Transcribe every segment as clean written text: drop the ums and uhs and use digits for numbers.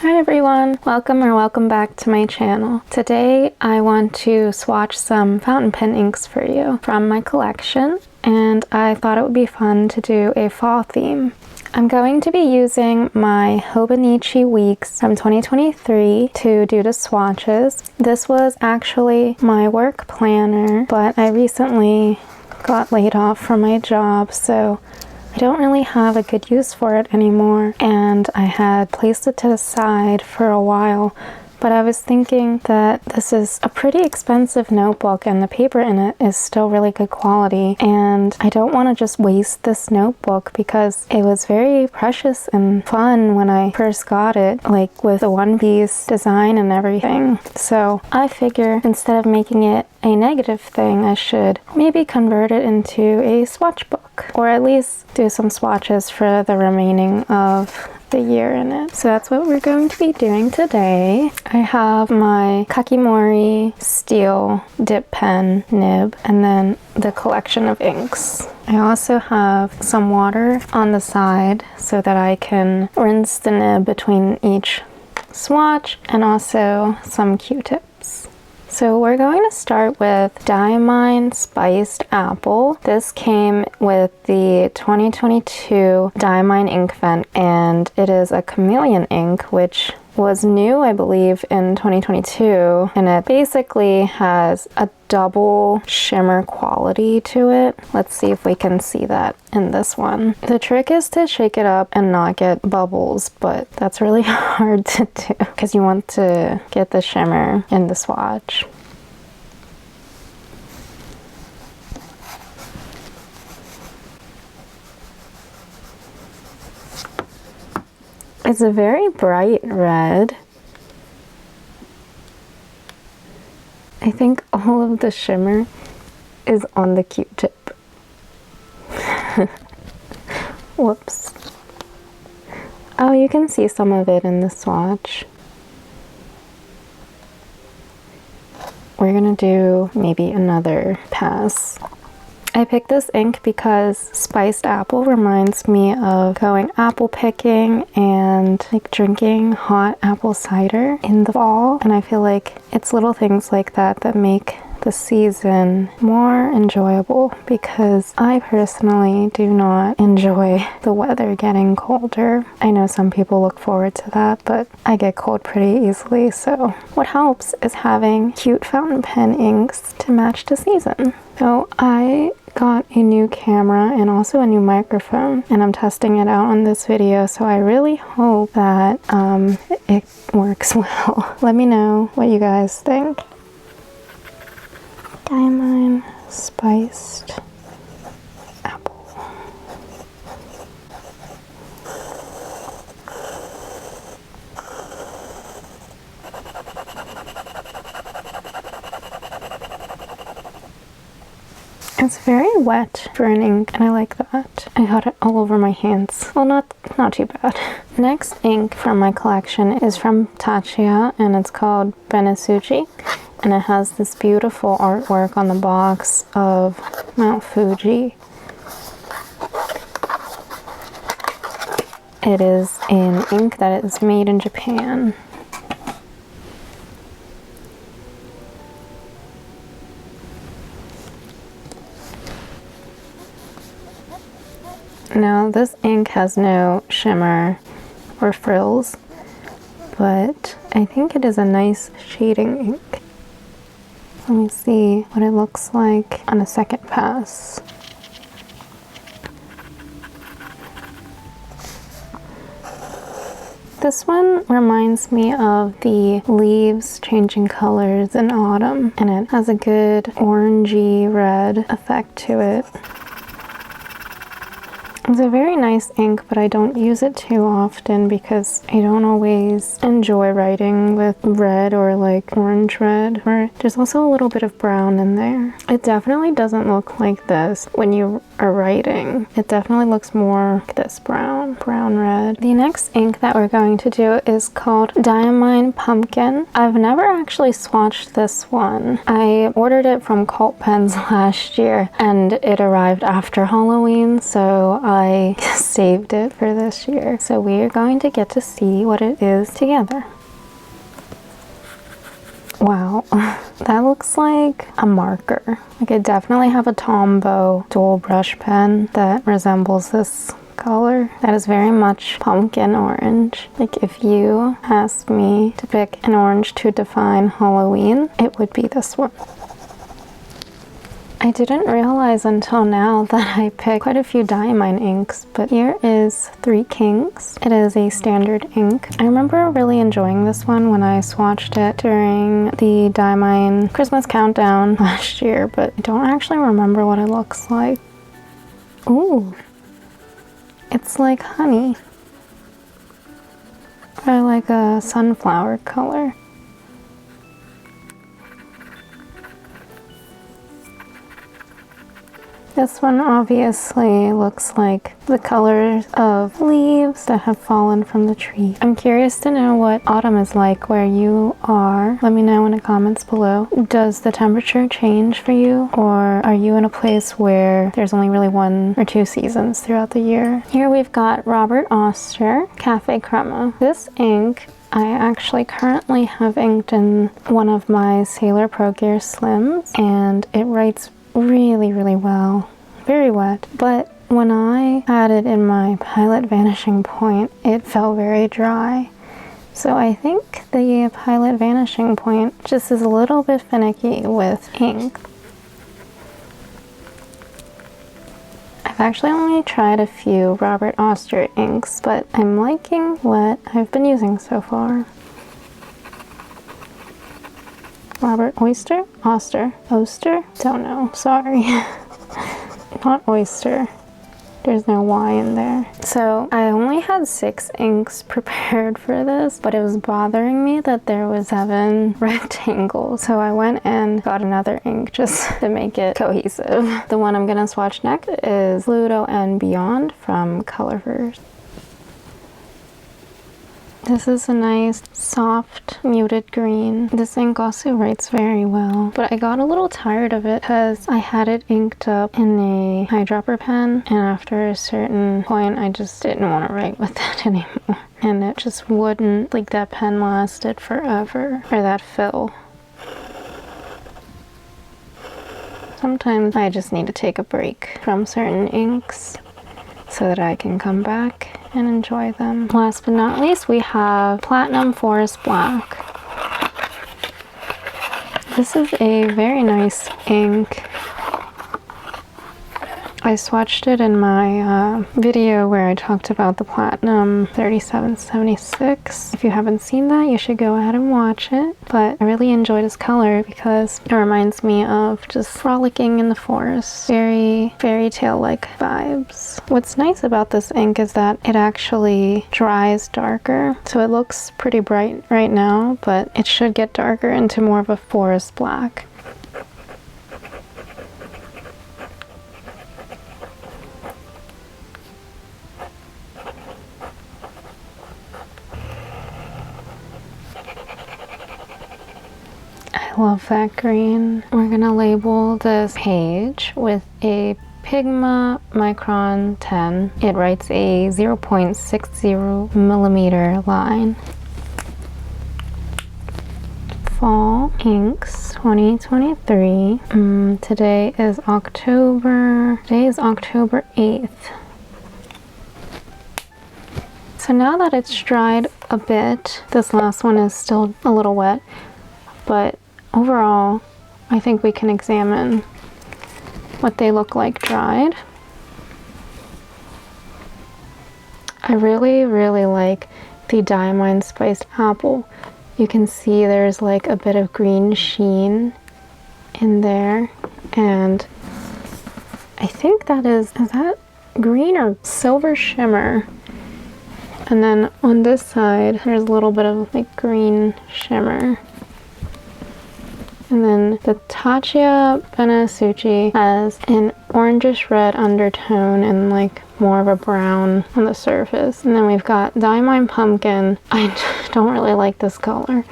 Hi everyone, welcome back to my channel. Today I want to swatch some fountain pen inks for you from my collection, and I thought it would be fun to do a fall theme. I'm going to be using my Hobonichi Weeks from 2023 to do the swatches. This was actually my work planner, but I recently got laid off from my job, so I don't really have a good use for it anymore, and I had placed it to the side for a while, but I was thinking that this is a pretty expensive notebook and the paper in it is still really good quality, and I don't want to just waste this notebook because it was very precious and fun when I first got it, like with the one-piece design and everything. So I figure instead of making it a negative thing, I should maybe convert it into a swatch book, or at least do some swatches for the remaining of the year in it. So that's what we're going to be doing today. I have my Kakimori steel dip pen nib and then the collection of inks. I also have some water on the side so that I can rinse the nib between each swatch, and also some Q-tips. So we're going to start with Diamine Spiced Apple. This came with the 2022 Diamine ink vent, and it is a chameleon ink, which was new, I believe, in 2022, and it basically has a double shimmer quality to it. Let's see if we can see that in this one. The trick is to shake it up and not get bubbles, but that's really hard to do because you want to get the shimmer in the swatch. It's a very bright red. I think all of the shimmer is on the Q-tip. Whoops. Oh, you can see some of it in the swatch. We're gonna do maybe another pass. I picked this ink because spiced apple reminds me of going apple picking and like drinking hot apple cider in the fall, and I feel like it's little things like that that make the season more enjoyable, because I personally do not enjoy the weather getting colder. I know some people look forward to that, but I get cold pretty easily, so what helps is having cute fountain pen inks to match the season. So I got a new camera and also a new microphone, and I'm testing it out on this video, so I really hope that it works well. Let me know what you guys think. Diamine Spiced Apple. It's very wet for an ink, and I like that. I got it all over my hands. Well, not too bad. Next ink from my collection is from Taccia, and it's called Benitsuchi, and it has this beautiful artwork on the box of Mount Fuji. It is an ink that is made in Japan. Now, this ink has no shimmer or frills, but I think it is a nice shading ink. Let me see what it looks like on a second pass. This one reminds me of the leaves changing colors in autumn, and it has a good orangey red effect to it. It's a very nice ink, but I don't use it too often because I don't always enjoy writing with red or like orange red, or there's also a little bit of brown in there. It definitely doesn't look like this when you are writing. It definitely looks more like this brown red. The next ink that we're going to do is called Diamine Pumpkin. I've never actually swatched this one. I ordered it from Cult Pens last year and it arrived after Halloween, so I saved it for this year. So we are going to get to see what it is together. Wow, that looks like a marker. Like I definitely have a Tombow dual brush pen that resembles this color. That is very much pumpkin orange. Like if you asked me to pick an orange to define Halloween, it would be this one. I didn't realize until now that I picked quite a few Diamine inks, but here is Three Kings. It is a standard ink. I remember really enjoying this one when I swatched it during the Diamine Christmas countdown last year, but I don't actually remember what it looks like. Ooh, it's like honey, or like a sunflower color. This one obviously looks like the colors of leaves that have fallen from the tree. I'm curious to know what autumn is like where you are. Let me know in the comments below. Does the temperature change for you, or are you in a place where there's only really 1 or 2 seasons throughout the year? Here we've got Robert Oster Caffe Crema. This ink I actually currently have inked in one of my Sailor Pro Gear Slims, and it writes really well. Very wet, but when I had it in my Pilot Vanishing Point, it felt very dry. So I think the Pilot Vanishing Point just is a little bit finicky with ink. I've actually only tried a few Robert Oster inks, but I'm liking what I've been using so far. Robert Oyster? Oster? Oster? Don't know. Sorry. Not oyster. There's no Y in there. So I only had 6 inks prepared for this, but it was bothering me that there was 7 rectangles. So I went and got another ink just to make it cohesive. The one I'm gonna swatch next is Pluto and Beyond from Colorverse. This is a nice, soft, muted green. This ink also writes very well, but I got a little tired of it because I had it inked up in a eyedropper pen, and after a certain point, I just didn't want to write with it anymore. And it just wouldn't, like that pen lasted forever, or that fill. Sometimes I just need to take a break from certain inks so that I can come back and enjoy them. Last but not least, we have Platinum Forest Black. This is a very nice ink. I swatched it in my video where I talked about the Platinum 3776. If you haven't seen that, you should go ahead and watch it. But I really enjoy this color because it reminds me of just frolicking in the forest. Very fairy tale-like vibes. What's nice about this ink is that it actually dries darker. So it looks pretty bright right now, but it should get darker into more of a forest black. I love that green. We're gonna label this page with a Pigma Micron 10. It writes a 0.60 millimeter line. Fall Inks 2023. Today is October 8th. So now that it's dried a bit, this last one is still a little wet, but overall, I think we can examine what they look like dried. I really like the Diamine Spiced Apple. You can see there's like a bit of green sheen in there, and I think that is that green or silver shimmer? And then on this side, there's a little bit of like green shimmer. And then the Taccia Benitsuchi has an orangish red undertone and like more of a brown on the surface. And then we've got Diamine Pumpkin. I don't really like this color.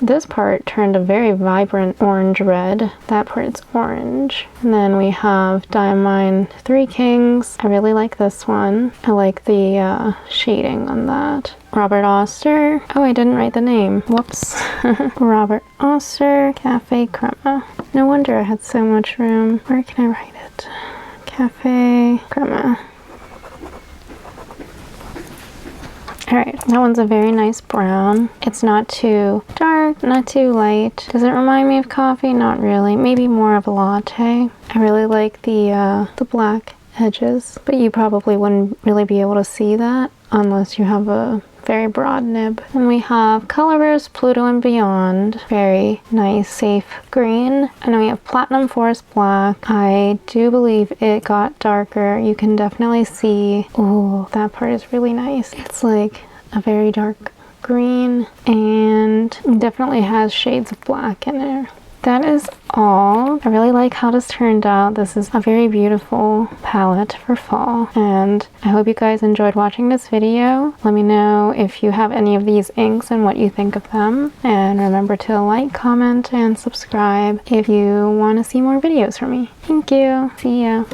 This part turned a very vibrant orange red. That part's orange. And then we have Diamine Three Kings. I really like this one. I like the shading on that. Robert Oster. Oh, I didn't write the name. Whoops. Robert Oster. Caffe Crema. No wonder I had so much room. Where can I write it? Caffe Crema. Alright, that one's a very nice brown. It's not too dark, not too light. Does it remind me of coffee? Not really. Maybe more of a latte. I really like the black edges, but you probably wouldn't really be able to see that unless you have a very broad nib. And we have Colorverse, Pluto and Beyond. Very nice, safe green. And then we have Platinum Forest Black. I do believe it got darker. You can definitely see, oh, that part is really nice. It's like a very dark green and definitely has shades of black in there. That is all. I really like how this turned out. This is a very beautiful palette for fall, and I hope you guys enjoyed watching this video. Let me know if you have any of these inks and what you think of them, and remember to like, comment, and subscribe if you want to see more videos from me. Thank you. See ya.